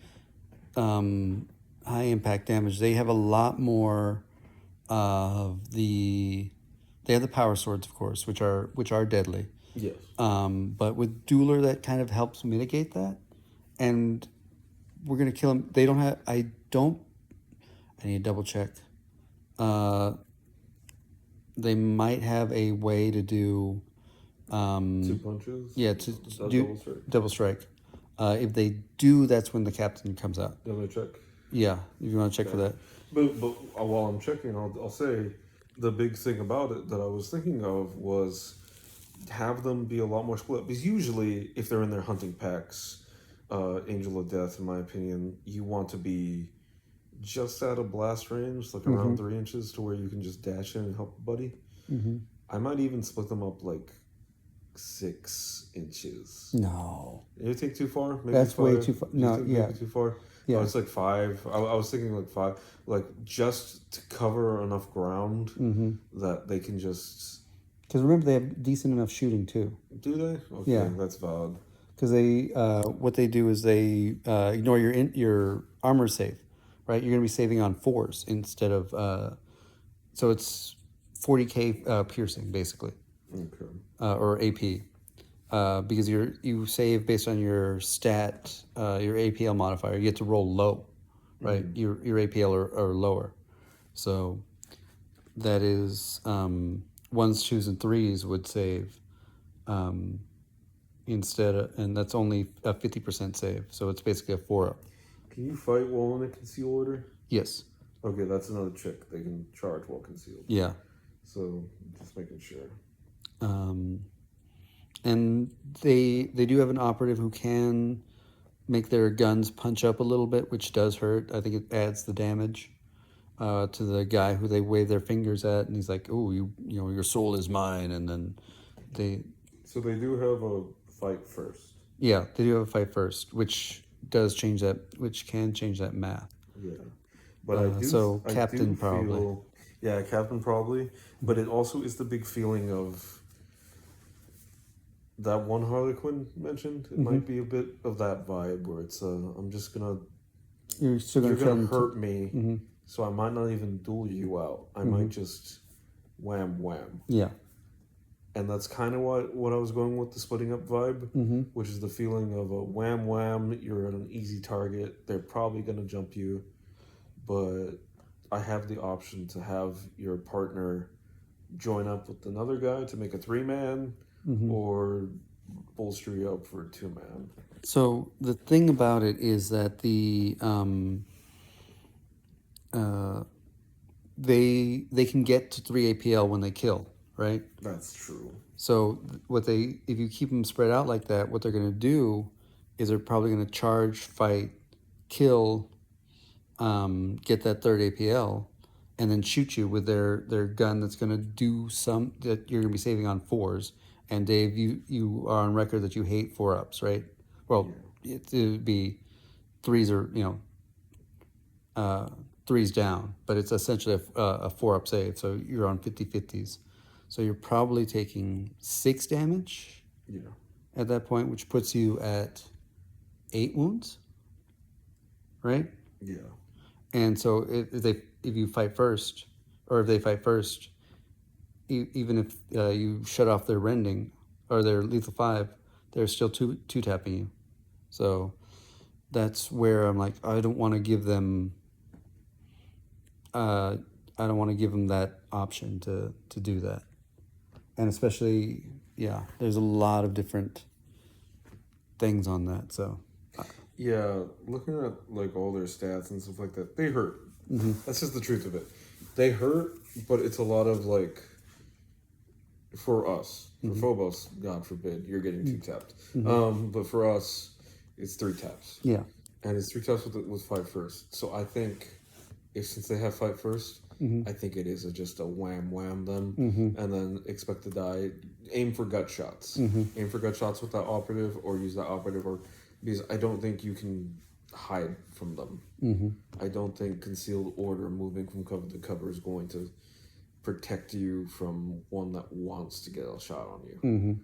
impact damage. They have a lot more of the. They have the power swords, of course, which are deadly. yes. But with Dueler, that kind of helps mitigate that. And we're going to kill him. They don't have... I need to double check. They might have a way to do... 2 punches. Yeah, That's do double strike. If they do, that's when the captain comes out. Let me check. Yeah, if you want to check for that. But while I'm checking, I'll say the big thing about it that I was thinking of was have them be a lot more split. Because usually, if they're in their hunting packs, Angel of Death, in my opinion, you want to be just out of blast range, like around 3 inches, to where you can just dash in and help a buddy. I might even split them up like 6 inches. No. You take too far? Maybe That's 5? way too far. Do you No, think yeah. maybe too far? Yeah. Oh, it's like 5. I was thinking like 5, like just to cover enough ground that they can just. Because remember, they have decent enough shooting, too. Do they? Okay, Yeah. that's valid. Because they, what they do is they ignore your armor save, right? You're going to be saving on 4s instead of, so it's 40k piercing, basically. Okay. Or AP, because you save based on your stat, your APL modifier. You get to roll low, right? Your APL or lower. So that is 1s, 2s, and 3s would save instead of, and that's only a 50% save. So it's basically a 4-up. Can you fight while in a conceal order? Yes. Okay, that's another trick. They can charge while concealed. Yeah. So just making sure. And they do have an operative who can make their guns punch up a little bit, which does hurt. I think it adds the damage to the guy who they wave their fingers at, and he's like, "Oh, you know, your soul is mine." And then they. So they do have a fight first. Yeah, they do have a fight first, which does change that, which can change that math. Yeah, but I do. So I captain do probably. Feel, yeah, captain probably. But it also is the big feeling of that one Harley Quinn mentioned. It might be a bit of that vibe where it's I'm just gonna. You're still You're gonna gonna hurt me, so I might not even duel you out. I might just wham wham. Yeah. And that's kind of what I was going with, the splitting up vibe, which is the feeling of a wham wham, you're an easy target, they're probably going to jump you, but I have the option to have your partner join up with another guy to make a 3-man, or bolster you up for a 2-man. So the thing about it is that they can get to 3 APL when they kill, right? That's true. So if you keep them spread out like that, what they're going to do is they're probably going to charge, fight, kill, get that 3rd APL, and then shoot you with their gun that's going to do some that you're going to be saving on 4s. And Dave, you are on record that you hate 4-ups, right? Well, it would be 3s or 3s down, but it's essentially a 4-up save. So you're on 50/50s. So you're probably taking 6 damage at that point, which puts you at 8 wounds, right? Yeah. And so if you fight first, or if they fight first, even if you shut off their rending or their lethal 5, they're still two tapping you. So that's where I'm like, I don't want to give them. I don't want to give them that option to do that, and especially there's a lot of different things on that. So Yeah, looking at like all their stats and stuff like that, they hurt. That's just the truth of it. They hurt, but it's a lot of like, for us, for Phobos, God forbid, you're getting 2 tapped. But for us, it's 3 taps. yeah, And it's 3 taps with fight first. So I think since they have fight first, I think it is just a wham them, and then expect to die. Aim for gut shots. Aim for gut shots with that operative, or use that operative, or because I don't think you can hide from them. I don't think concealed order, moving from cover to cover, is going to protect you from one that wants to get a shot on you.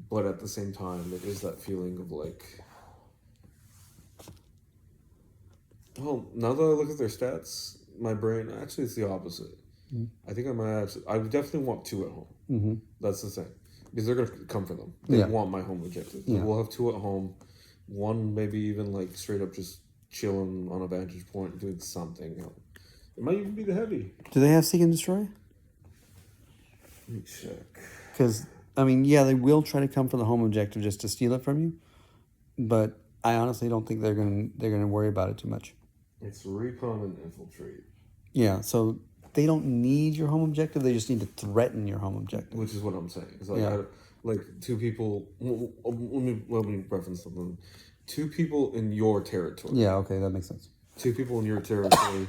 But at the same time, it is that feeling of like, well, now that I look at their stats, my brain, actually it's the opposite. I think I would definitely want 2 at home. That's the thing, because they're gonna come for them. They want my home objective. We'll have 2 at home, 1 maybe even like straight up just chilling on a vantage point doing something. It might even be the heavy. Do they have Seek and Destroy? Let me check. Because I mean, they will try to come for the home objective just to steal it from you, but I honestly don't think they're gonna worry about it too much. It's recon and infiltrate. Yeah, so they don't need your home objective. They just need to threaten your home objective. Which is what I'm saying. It's like, like 2 people. Let me reference something. 2 people in your territory. Yeah, okay, that makes sense. 2 people in your territory,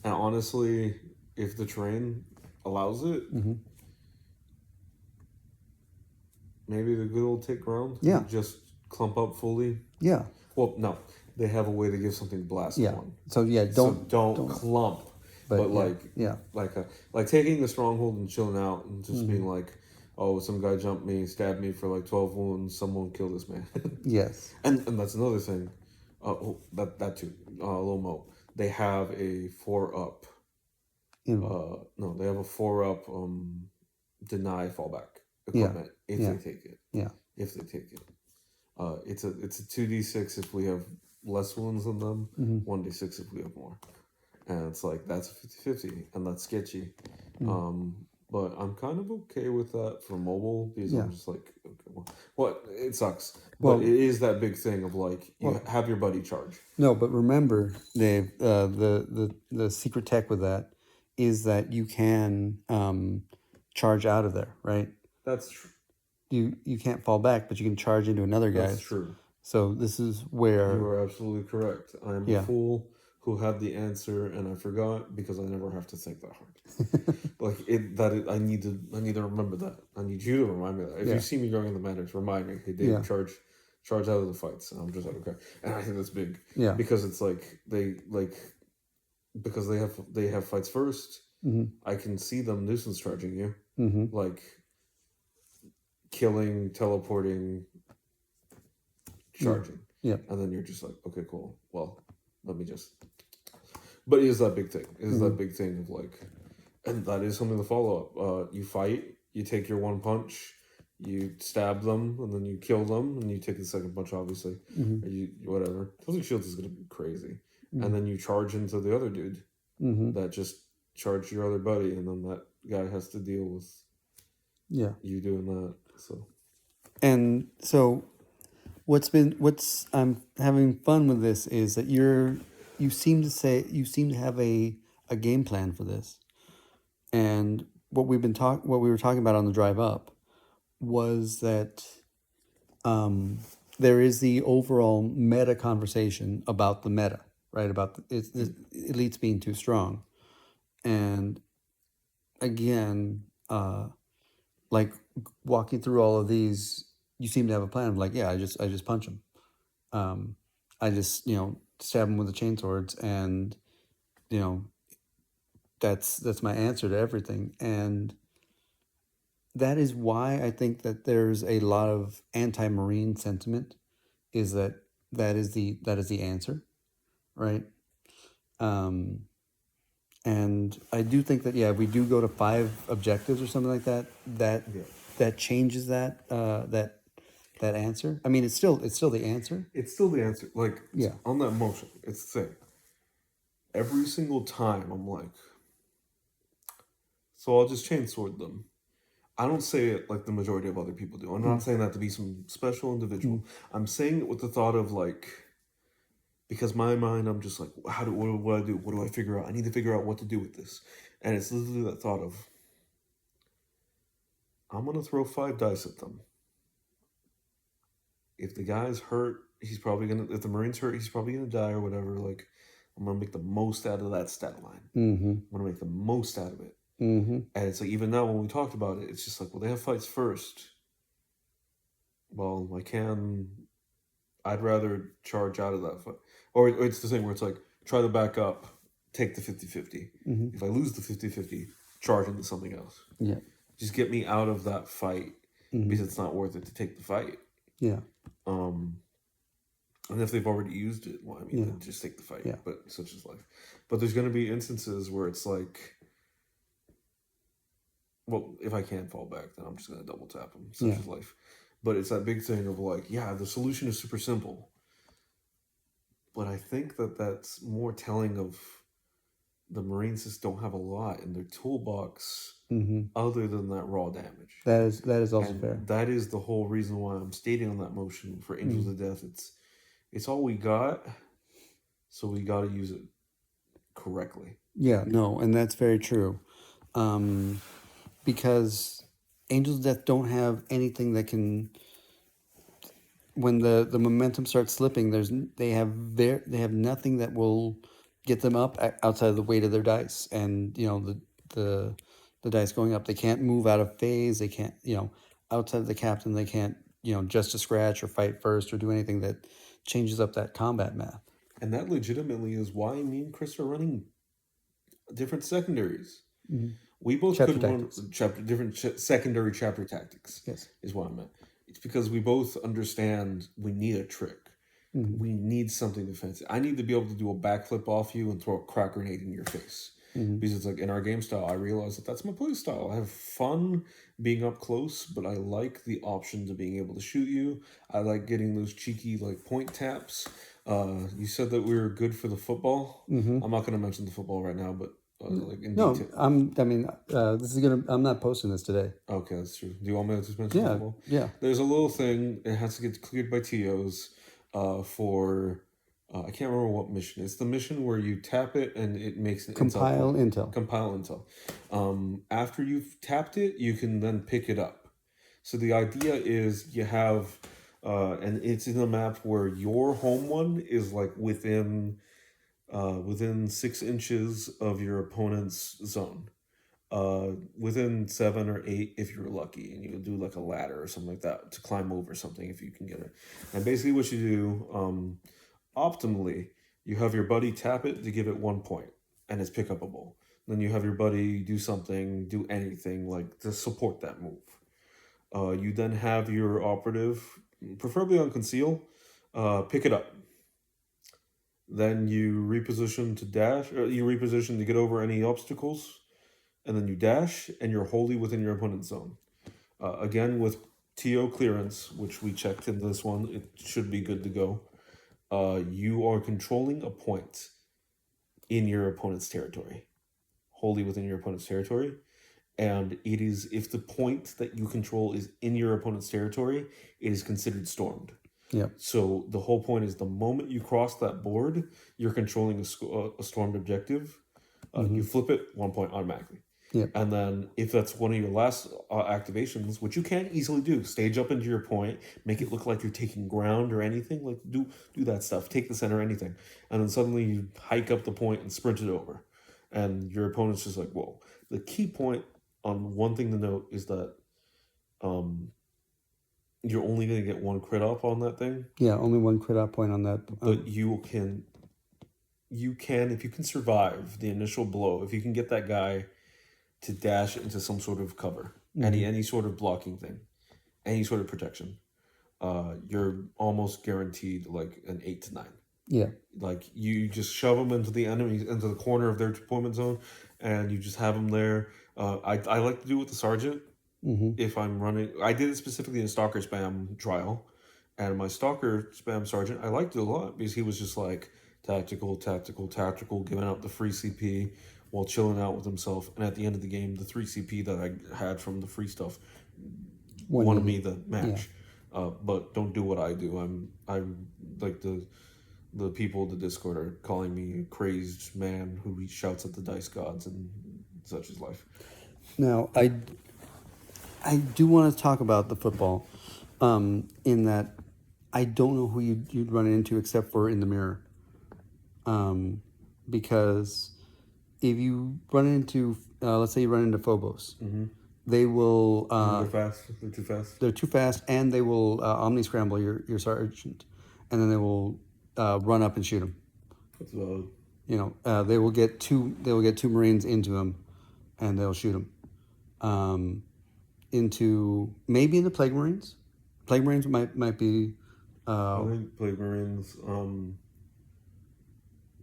and honestly, if the terrain allows it, maybe the good old take ground. Yeah. Just clump up fully. Yeah. Well, no, they have a way to give something blast one. So don't clump. But like taking the stronghold and chilling out and just being like, oh, some guy jumped me, stabbed me for like 12 wounds. Someone killed this man. Yes. And that's another thing. That too. Little mo. They have a 4-up. No, they have a 4-up deny fallback equipment if they take it. Yeah. If they take it. It's a 2d6 if we have less wounds than them. 1d6 if we have more. And it's like, that's 50-50, and that's sketchy. But I'm kind of okay with that for mobile, because I'm just like, okay, well, it sucks. But it is that big thing of like, you have your buddy charge. No, but remember, Dave, the secret tech with that is that you can charge out of there, right? That's true. You can't fall back, but you can charge into another guy. That's true. So this is where... You are absolutely correct. I'm a fool who had the answer, and I forgot, because I never have to think that hard. I need to remember that. I need you to remind me that. If you see me going in the Maddox, remind me, hey Dave, charge out of the fights. And I'm just like, okay. And I think that's big. Yeah. Because it's like because they have fights first, I can see them nuisance charging you. Like killing, teleporting, charging. Yeah. And then you're just like, okay, cool. Well, let me just... But it is that big thing. It is that big thing of like... And that is something to follow up. You fight, you take your 1 punch, you stab them, and then you kill them, and you take the second punch, obviously. Or you whatever. Tilting Shields is going to be crazy. And then you charge into the other dude that just charged your other buddy, and then that guy has to deal with you doing that. And so what's I'm having fun with this is that you seem to have a game plan for this. And what we were talking about on the drive up was that there is the overall meta conversation about the meta, right? About the elites being too strong. And again, like walking through all of these, you seem to have a plan of like, yeah, I just punch them. I just, stab them with the chain swords, and you know, that's my answer to everything. And that is why I think that there's a lot of anti-marine sentiment, is that is the answer, right? And I do think that, yeah, we do go to 5 objectives or something like that. Yeah. That changes that answer. I mean, it's still the answer. It's still the answer. Like, Yeah. on that motion, it's the same. Every single time, I'm like, so I'll just chain sword them. I don't say it like the majority of other people do. I'm not saying that to be some special individual. I'm saying it with the thought of like, because my mind, I'm just like, what do I do? What do I figure out? I need to figure out what to do with this. And it's literally that thought of, I'm going to throw 5 dice at them. If the guy's hurt, if the Marine's hurt, he's probably going to die or whatever. Like, I'm going to make the most out of that stat line. I'm going to make the most out of it. And it's like, even now when we talked about it, it's just like, well, they have fights first. Well, I'd rather charge out of that fight. Or it's the same where it's like, try to back up, take the 50-50. If I lose the 50-50, charge into something else. Yeah. Just get me out of that fight because it's not worth it to take the fight. Yeah. And if they've already used it, well, I mean, then just take the fight. Yeah. But such is life. But there's going to be instances where it's like, well, if I can't fall back, then I'm just going to double tap them. Such is life. But it's that big thing of like, yeah, the solution is super simple. But I think that that's more telling of the Marines just don't have a lot in their toolbox other than that raw damage. That is also fair. That is the whole reason why I'm stating on that motion for Angels of Death. It's all we got, so we got to use it correctly. Yeah, no, and that's very true. Because Angels of Death don't have anything that can, when the momentum starts slipping, they have nothing that will get them up outside of the weight of their dice, and the dice going up. They can't move out of phase. They can't, outside of the captain, they can't, just to scratch or fight first or do anything that changes up that combat math. And that legitimately is why me and Chris are running different secondaries. We both could run different secondary chapter tactics. Yes, is what I meant. It's because we both understand we need a trick. We need something defensive. I need to be able to do a backflip off you and throw a crack grenade in your face. Because it's like in our game style, I realize that that's my play style. I have fun being up close, but I like the options of being able to shoot you. I like getting those cheeky like point taps. You said that we were good for the football. I'm not going to mention the football right now, but like in detail. I'm not posting this today. Okay, that's true. Do you want me to just mention football? Yeah. There's a little thing. It has to get cleared by TOs for I can't remember what mission. It's the mission where you tap it and it makes an Compile intel. Compile intel. After you've tapped it, you can then pick it up. So the idea is you have, and it's in a map where your home one is like within 6 inches of your opponent's zone. Within 7 or 8 if you're lucky, and you can do like a ladder or something like that to climb over something if you can get it. And basically what you do, optimally, you have your buddy tap it to give it 1 point, and it's pick upable. Then you have your buddy do anything like to support that move. You then have your operative, preferably on conceal, pick it up. Then you reposition to dash, or you reposition to get over any obstacles. And then you dash, and you're wholly within your opponent's zone. Again, with TO clearance, which we checked in this one, it should be good to go. You are controlling a point in your opponent's territory. Wholly within your opponent's territory. And it is, if the point that you control is in your opponent's territory, it is considered stormed. Yeah. So the whole point is the moment you cross that board, you're controlling a stormed objective. You flip it, 1 point automatically. Yep. And then if that's one of your last activations, which you can easily do, stage up into your point, make it look like you're taking ground or anything, like do that stuff, take the center, anything. And then suddenly you hike up the point and sprint it over. and your opponent's just like, whoa. The key point on one thing to note is that you're only going to get one crit off on that thing. Yeah, only one crit out point on that. But you can, if you can survive the initial blow, if you can get that guy to dash into some sort of cover, any sort of blocking thing, any sort of protection, you're almost guaranteed like an 8 to 9. Yeah. Like you just shove them into the enemy, into the corner of their deployment zone, and you just have them there. I like to do it with the sergeant. If I'm running, I did it specifically in Stalker Spam trial, and my Stalker Spam sergeant, I liked it a lot because he was just like tactical, giving out the free CP while chilling out with himself. And at the end of the game, the 3 CP that I had from the free stuff won me the match. Yeah. But don't do what I do. I'm like the people of the Discord are calling me a crazed man who shouts at the dice gods, and such is life. Now, I do want to talk about the football, in that I don't know who you'd run into except for in the mirror. Because if you run into, let's say you run into Phobos, they will... They're fast. They're too fast. They're too fast, and they will omni-scramble your sergeant, and then they will run up and shoot him. That's valid. You know, they will get two Marines into him, and they'll shoot him. Into Plague Marines. Plague Marines might be. I think Plague Marines,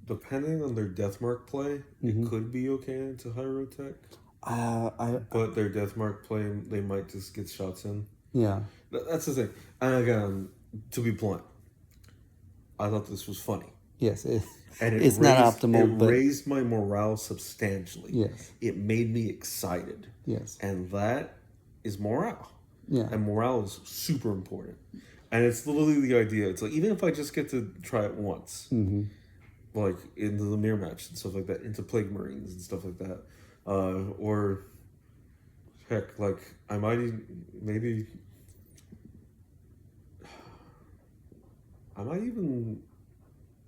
depending on their Deathmark play, it could be okay into Hyrotech. But their Deathmark play, they might just get shots in. Yeah. That's the thing. And again, to be blunt, I thought this was funny. Yes, it's not optimal. It raised my morale substantially. Yes. It made me excited. Yes. And that is morale. Yeah. And morale is super important. And it's literally the idea. It's like, even if I just get to try it once, like into the mirror match and stuff like that, into Plague Marines and stuff like that, or heck, like I might even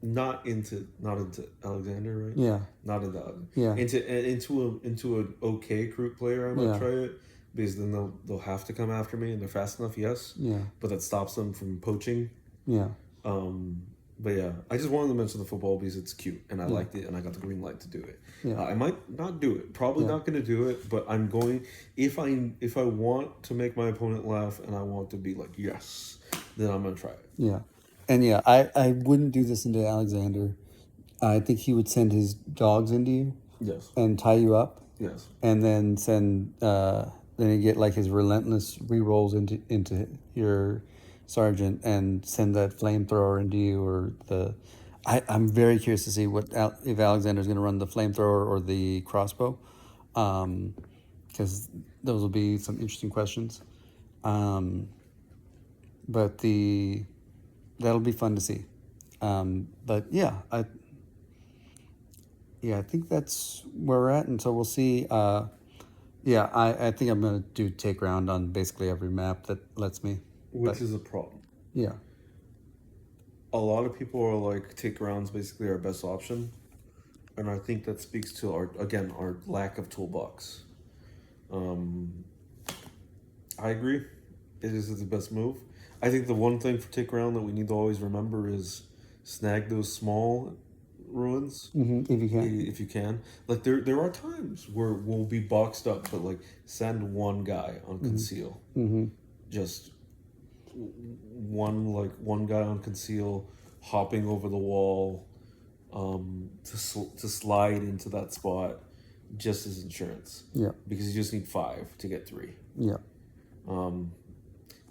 not into Alexander, right? Yeah. Not into Alexander. Yeah. Into an okay crew player, I might try it. Because then they'll have to come after me, and they're fast enough, yes. Yeah. But that stops them from poaching. Yeah. But yeah, I just wanted to mention the football because it's cute, and I liked it, and I got the green light to do it. Yeah. I might not do it. Probably not going to do it, but I'm going. If I want to make my opponent laugh, and I want to be like yes, then I'm going to try it. Yeah. And yeah, I wouldn't do this into Alexander. I think he would send his dogs into you. Yes. And tie you up. Yes. And then send. Then you get like his relentless re-rolls into your sergeant and send that flamethrower into you, or I'm very curious to see if Alexander's going to run the flamethrower or the crossbow, because those will be some interesting questions. But that'll be fun to see. But yeah, I think that's where we're at, and so we'll see. Yeah, I think I'm going to do take ground on basically every map that lets me. Which is a problem. Yeah. A lot of people are like, take ground's basically our best option. And I think that speaks to our lack of toolbox. I agree. It is the best move. I think the one thing for take ground that we need to always remember is snag those small ruins, if you can. Like there are times where we'll be boxed up, but like send one guy on conceal, just one guy on conceal, hopping over the wall, to slide into that spot, just as insurance. Yeah. Because you just need 5 to get 3. Yeah.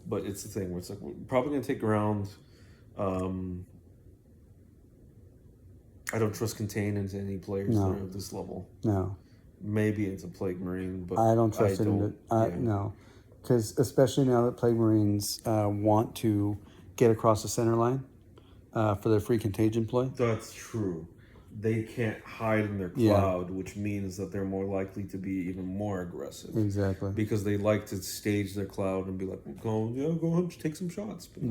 But it's the thing where it's like we're probably gonna take ground. I don't trust contain into any players that are at this level. No. Maybe it's a Plague Marine, but I don't trust it. No. Because especially now that Plague Marines want to get across the center line for their free contagion play. That's true. They can't hide in their cloud, which means that they're more likely to be even more aggressive. Exactly. Because they like to stage their cloud and be like, go on, take some shots. But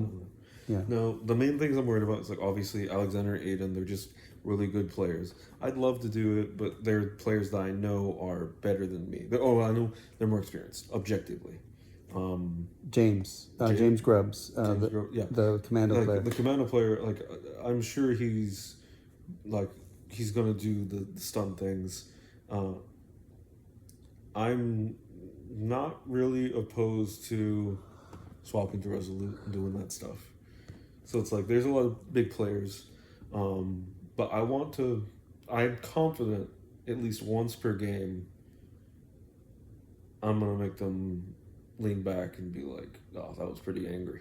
Yeah. No, the main things I'm worried about is like obviously Alexander, Aiden. They're just really good players. I'd love to do it, but they're players that I know are better than me. I know they're more experienced, objectively. James Grubbs, Yeah, the commando like player. the commando player. Like I'm sure he's gonna do the stunt things. I'm not really opposed to swapping to Resolute and doing that stuff. So it's like there's a lot of big players, but I'm confident at least once per game. I'm gonna make them lean back and be like, "Oh, that was pretty angry,"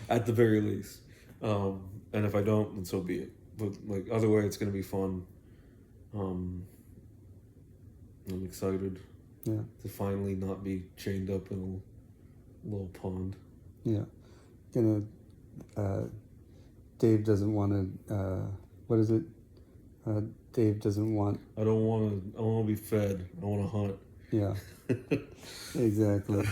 at the very least. And if I don't, then so be it. But like other way, it's gonna be fun. I'm excited to finally not be chained up in a little pond. Yeah. Dave doesn't want to. What is it? Dave doesn't want. I don't want to. I want to be fed. I want to hunt. Yeah. Exactly.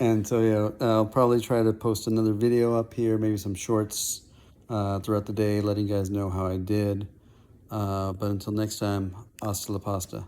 And so yeah, I'll probably try to post another video up here, maybe some shorts throughout the day, letting you guys know how I did. But until next time, hasta la pasta.